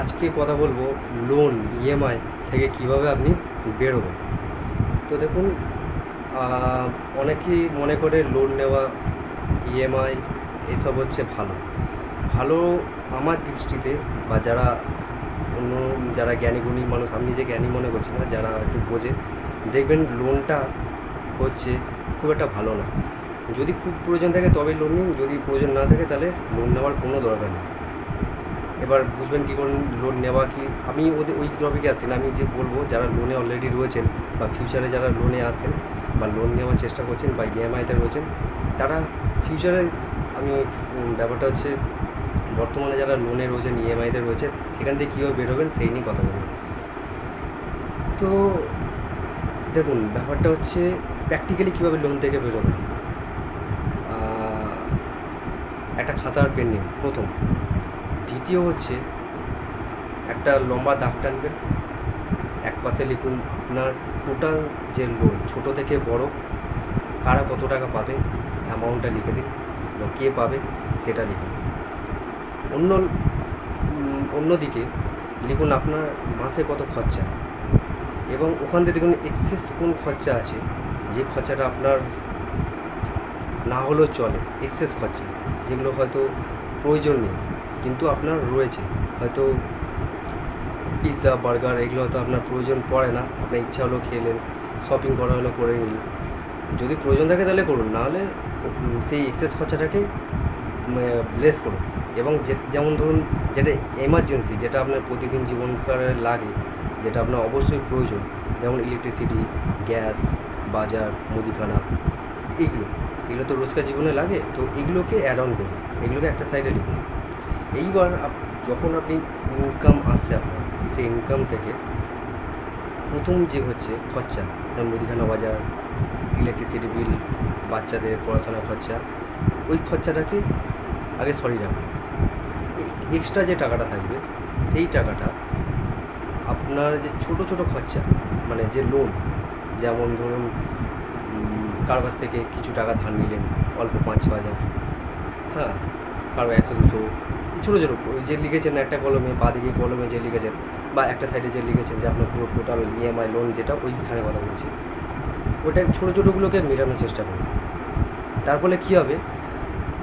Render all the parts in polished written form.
আজকে কথা বলবো লোন ইএমআই থেকে কিভাবে আপনি বেরোবেন। তো দেখুন, অনেকেই মনে করে লোন নেওয়া, ইএমআই এসব হচ্ছে ভালো ভালো আমার দৃষ্টিতে, বা অন্য যারা জ্ঞানীগুণী মানুষ, আমি নিজে জ্ঞানী মনে করছি না, যারা একটু বোঝে দেখবেন লোনটা হচ্ছে খুব একটা ভালো না। যদি খুব প্রয়োজন থাকে তবে লোন নিন, যদি প্রয়োজন না থাকে তাহলে লোন নেওয়ার কোনো দরকার নেই। এবার বুঝবেন কী করে লোন নেওয়া কি, আমি ওই টপিকে আসি না, আমি যে বলবো যারা লোনে অলরেডি রয়েছেন বা ফিউচারে যারা লোনে আসেন বা লোন নেওয়ার চেষ্টা করছেন বা ইএমআইতে রয়েছেন, তারা ফিউচারে আমি ব্যাপারটা হচ্ছে বর্তমানে যারা লোনে রয়েছেন ইএমআইতে রয়েছে সেখান থেকে কীভাবে বেরোবেন সেই নিয়ে কথা বলবো। তো দেখুন, ব্যাপারটা হচ্ছে প্র্যাকটিক্যালি কীভাবে লোন থেকে বেরোবেন। একটা খাতার পেন নিন প্রথম। দ্বিতীয় হচ্ছে একটা লম্বা দাগ টানবেন, এক পাশে লিখুন আপনার টোটাল যে লোন, ছোটো থেকে বড় কারা কত টাকা পাবে অ্যামাউন্টটা লিখে দিন, বা কে পাবে সেটা লিখুন। অন্যদিকে লিখুন আপনার মাসে কত খরচা, এবং ওখান থেকে দেখুন এক্সেস কোন খরচা আছে, যে খরচাটা আপনার না হলেও চলে, এক্সেস খরচা যেগুলো হয়তো প্রয়োজন নেই কিন্তু আপনার রয়েছে, হয়তো পিৎজা বার্গার এগুলো হয়তো আপনার প্রয়োজন পড়ে না, আপনার ইচ্ছা হলো খেলেন, শপিং করা হলো করে নিলেন। যদি প্রয়োজন থাকে তাহলে করুন, নাহলে সেই এক্সেস খরচাটাকে লেস করুন। এবং যেমন ধরুন যেটা এমার্জেন্সি, যেটা আপনার প্রতিদিন জীবনকারে লাগে, যেটা আপনার অবশ্যই প্রয়োজন, যেমন ইলেকট্রিসিটি, গ্যাস, বাজার, মুদিখানা, এগুলো তো রোজকার জীবনে লাগে, তো এগুলোকে অ্যাড অন করুন, এগুলোকে একটা সাইডে লিখুন। এইবার যখন আপনি ইনকাম আসছে আপনার, সেই ইনকাম থেকে প্রথম যে হচ্ছে খরচা, আপনার মুদিখানা বাজার, ইলেকট্রিসিটি বিল, বাচ্চাদের পড়াশোনার খরচা, ওই খরচাটাকে আগে সরিয়ে রাখুন। এক্সট্রা যে টাকাটা থাকবে সেই টাকাটা আপনার যে ছোটো ছোটো খরচা, মানে যে লোন, যেমন ধরুন কারো কাছ থেকে কিছু টাকা ধার নিলেন, অল্প 5-6 হাজার, হ্যাঁ, কারো 100-200, ছোটো ছোটো যে লিখেছেন একটা কলমে, বাদিকে কলমে যে লিখেছেন, বা একটা সাইডে যে লিখেছেন যে আপনার পুরো টোটাল ইএমআই লোন যেটা, ওইখানে কথা বলছি, ওইটা ছোটো ছোটোগুলোকে মেটানোর চেষ্টা করুন। তার ফলে কী হবে,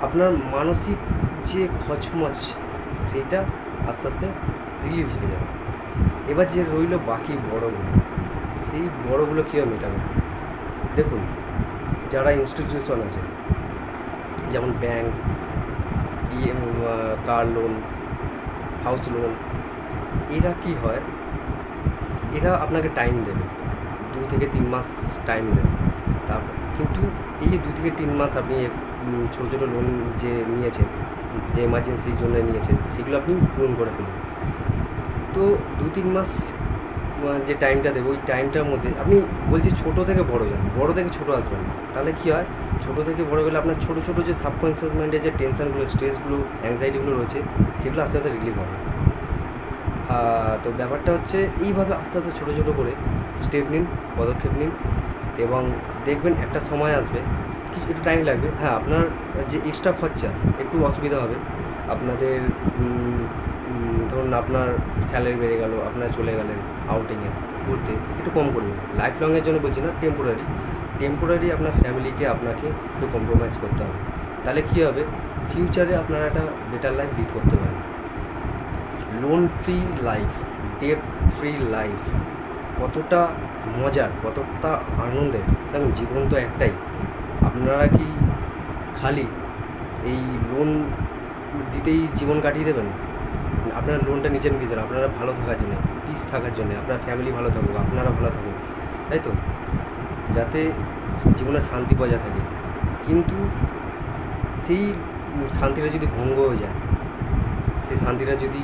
আপনার মানসিক যে খচমচ সেটা আস্তে আস্তে রিলিজ হয়ে যাবে। এবার যে রইল বাকি বড়গুলো, সেই বড়গুলো কীভাবে মেটাবে। দেখুন, যারা ইনস্টিটিউশন আছে যেমন bank, car loan, house loan, এরা কি হয়, এরা আপনাকে টাইম দেবে, 2 থেকে 3 মাস টাইম দেবে। তারপর কিন্তু এই যে 2 থেকে 3 মাস আপনি ছোটো ছোটো লোন যে নিয়েছেন, যে এমার্জেন্সির জন্য নিয়েছেন, সেগুলো আপনি পূরণ করে ফেলুন। তো 2-3 মাস যে টাইমটা দেবে, ওই টাইমটার মধ্যে আপনি বলছি ছোটো থেকে বড়ো যান, বড়ো থেকে ছোটো আসবেন না। তাহলে কী হয়, ছোটো থেকে বড়ো গেলে আপনার ছোটো ছোটো যে সাবকনসিয়াস মাইন্ডের যে টেনশনগুলো, স্ট্রেসগুলো, অ্যাংজাইটিগুলো রয়েছে, সেগুলো আস্তে আস্তে রিলিভ হবে। তো ব্যাপারটা হচ্ছে এইভাবে আস্তে আস্তে ছোটো ছোটো করে স্টেপ নিন, পদক্ষেপ নিন, এবং দেখবেন একটা সময় আসবে, কিছু একটু টাইম লাগবে, হ্যাঁ, আপনার যে এক্সট্রা খরচা একটু অসুবিধা হবে। আপনাদের ধরুন আপনার স্যালারি বেড়ে গেল, আপনারা চলে গেলেন আউটিংয়ে ঘুরতে, একটু কম করে দেবেন। লাইফ লংয়ের জন্য বলছি না, টেম্পোরারি আপনার ফ্যামিলিকে আপনাকে একটু কম্প্রোমাইজ করতে হবে। তাহলে কী হবে, ফিউচারে আপনারা একটা বেটার লাইফ লিড করতে পারেন। Loan free life, date free life কতটা মজার, কতটা আনন্দের। দেখুন, জীবন তো একটাই, আপনারা কি খালি এই লোন দিতেই জীবন কাটিয়ে দেবেন? আপনারা লোনটা নিজের নিজের, আপনারা ভালো থাকার জন্য, পিস থাকার জন্য, আপনার ফ্যামিলি ভালো থাকুক, আপনারা ভালো থাকুক, তাই তো, যাতে জীবনে শান্তি বজায় থাকে। কিন্তু সেই শান্তিটা যদি ভঙ্গ হয়ে যায়, সেই শান্তিটা যদি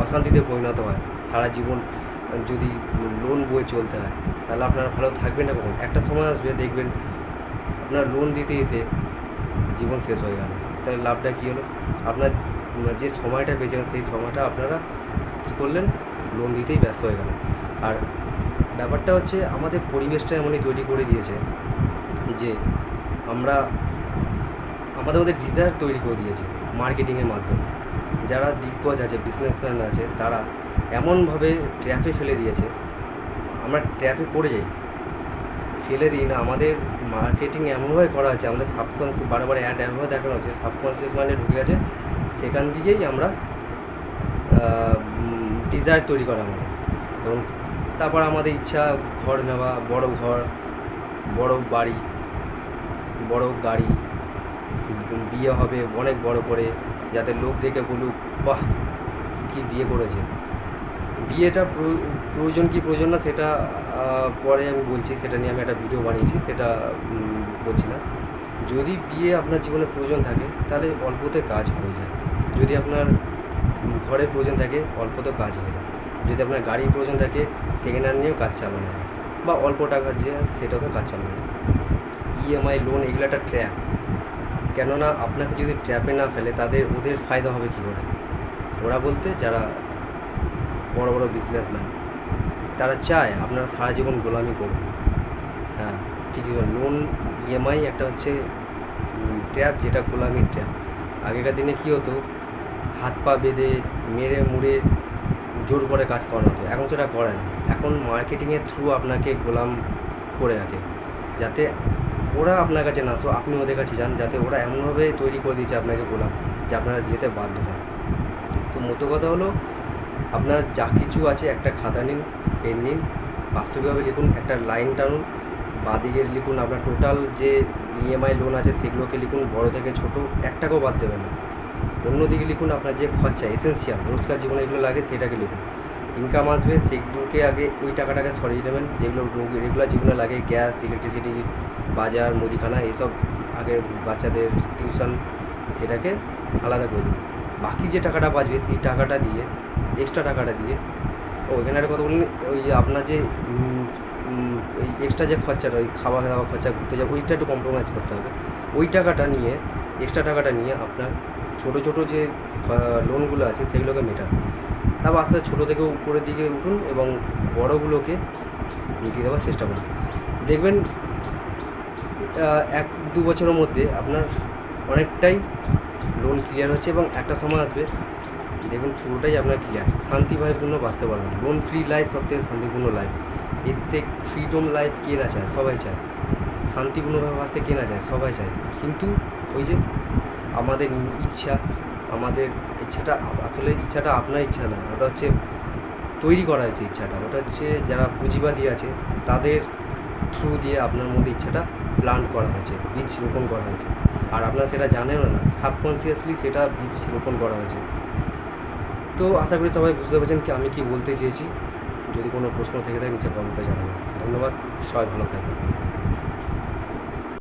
অশান্তিতে পরিণত হয়, সারা জীবন যদি লোন বয়ে চলতে হয়, তাহলে আপনারা ভালো থাকবেন না কখন। একটা সময় আসবে দেখবেন আপনার লোন দিতে দিতে জীবন শেষ হয়ে গেল, তাহলে লাভটা কী হলো? আপনার যে সময়টা বেঁচে সেই সময়টা আপনারা কী করলেন, লোন দিতেই ব্যস্ত হয়ে গেলেন। আর ব্যাপারটা হচ্ছে আমাদের পরিবেশটা এমনই তৈরি করে দিয়েছে যে আমাদের ডিজায়ার তৈরি করে দিয়েছে মার্কেটিংয়ের মাধ্যমে, যারা দিগ্গজ আছে, বিজনেসম্যান আছে, তারা এমনভাবে ট্র্যাপে ফেলে দিয়েছে, আমরা ট্র্যাপে পড়ে যাই, ফেলে দিই না। আমাদের মার্কেটিং এমনভাবে করা আছে, আমাদের সাবকনসিয়াস বারে অ্যাড এমনভাবে দেখানো হচ্ছে, সাবকনসিয়াস মাইন্ডে ঢুকে গেছে, সেখান দিকেই আমরা ডিজায়ার তৈরি করা আমাদের। এবং তারপর আমাদের ইচ্ছা ঘর নেওয়া, বড় ঘর, বড় বাড়ি, বড় গাড়ি, বিয়ে হবে অনেক বড় করে, যাতে লোক দেখে বলুক বাহ কি বিয়ে করেছে। বিয়েটা প্রয়োজন কি প্রয়োজন না সেটা পরে আমি বলছি, সেটা নিয়ে আমি একটা ভিডিও বানিয়েছি, সেটা বলছি না। যদি বিয়ে আপনার জীবনে প্রয়োজন থাকে তাহলে অল্পতে কাজ হয়ে যায়। যদি আপনার ঘরের প্রয়োজন থাকে অল্পতে কাজ হয়ে যায়। যদি আপনার গাড়ির প্রয়োজন থাকে সেকেন্ড হ্যান্ড নিয়েও কাজ চালানো যায়, বা অল্প টাকা যে আছে সেটাতেও কাজ চালানো যায়। ইএমআই, লোন, এগুলো একটা ট্র্যাপ। কেননা আপনাকে যদি ট্র্যাপে না ফেলে ওদের ফায়দা হবে কী করে? ওরা বলতে যারা বড় বড় বিজনেসম্যান, তারা চায় আপনারা সারা জীবন গোলামি করুন। হ্যাঁ, ঠিকই বলেন। লোন, ইএমআই একটা হচ্ছে ট্র্যাপ, যেটা গোলামির ট্র্যাপ। আগেকার দিনে কী হতো, হাত পা বেঁধে মেরে মুড়ে জোর করে কাজ করানো হতো, এখন সেটা করে না। এখন মার্কেটিংয়ের থ্রু আপনাকে গোলাম করে রাখে, যাতে ওরা আপনার কাছে না আসো, আপনি ওদের কাছে যান, যাতে ওরা এমনভাবে তৈরি করে দিয়েছে আপনাকে গোলাম যে আপনারা যেতে বাধ্য হন। তো মতো কথা হলো, আপনার যা কিছু আছে একটা খাতা নিন, পেন নিন, বাস্তবিকভাবে লিখুন, একটা লাইন টানুন, বাঁদিকে লিখুন আপনার টোটাল যে ইএমআই লোন আছে সেগুলোকে লিখুন, বড় থেকে ছোট এক টাকাও বাদ দেবেন না। অন্যদিকে লিখুন আপনার যে খরচা, এসেন্সিয়াল রোজকার জীবনে এগুলো লাগে সেটাকে লিখুন। ইনকাম আসবে সেগুলোকে আগে ওই টাকাটাকে সরিয়ে নেবেন, যেগুলো রেগুলার জীবনে লাগে, গ্যাস, ইলেকট্রিসিটি, বাজার, মুদিখানা, এইসব আগে বাচ্চাদের টিউশন, সেটাকে আলাদা করে দিন। বাকি যে টাকাটা বাঁচবে সেই টাকাটা দিয়ে, এক্সট্রা টাকাটা দিয়ে, এখানে একটা কথা বলুন, ওই আপনার যে ওই এক্সট্রা যে খরচাটা, ওই খাওয়া দাওয়া খরচা, ঘুরতে যাওয়া, ওইটা একটু কম্প্রোমাইজ করতে হবে। ওই টাকাটা নিয়ে, এক্সট্রা টাকাটা নিয়ে আপনার ছোটো ছোটো যে লোনগুলো আছে সেগুলোকে মেটান। তারপর আস্তে আস্তে ছোটো থেকে উপরের দিকে উঠুন এবং বড়োগুলোকে মিটিয়ে দেওয়ার চেষ্টা করুন। দেখবেন 1-2 বছরের মধ্যে আপনার অনেকটাই লোন ক্লিয়ার হচ্ছে, এবং একটা সময় আসবে দেখুন পুরোটাই আপনার ক্লিয়ার, শান্তিভাবেপূর্ণ বাঁচতে পারবেন। লোন ফ্রি লাইফ সবথেকে শান্তিপূর্ণ লাইফ। এর থেকে ফ্রিডম লাইফ কে না চায়? সবাই চায়। শান্তিপূর্ণভাবে বাঁচতে কে না চায়? সবাই চায়। কিন্তু ওই যে আমাদের ইচ্ছাটা আসলে ইচ্ছাটা আপনার ইচ্ছা না, ওটা হচ্ছে তৈরি করা হয়েছে ইচ্ছাটা। ওটা হচ্ছে যারা পুঁজিবাদী আছে তাদের থ্রু দিয়ে আপনার মধ্যে ইচ্ছাটা প্লান্ট করা হয়েছে, বীজ রোপণ করা হয়েছে। আর আপনারা সেটা জানেনও না, সাবকনসিয়াসলি সেটা বীজ রোপণ করা হয়েছে। তো আশা করি সবাই বুঝতে পেরেছেন কি আমি কি বলতে চেয়েছি। যদি কোনো প্রশ্ন থেকে থাকে নিচে কমেন্টে জানাবেন। ধন্যবাদ, সবাই ভালো থাকবেন।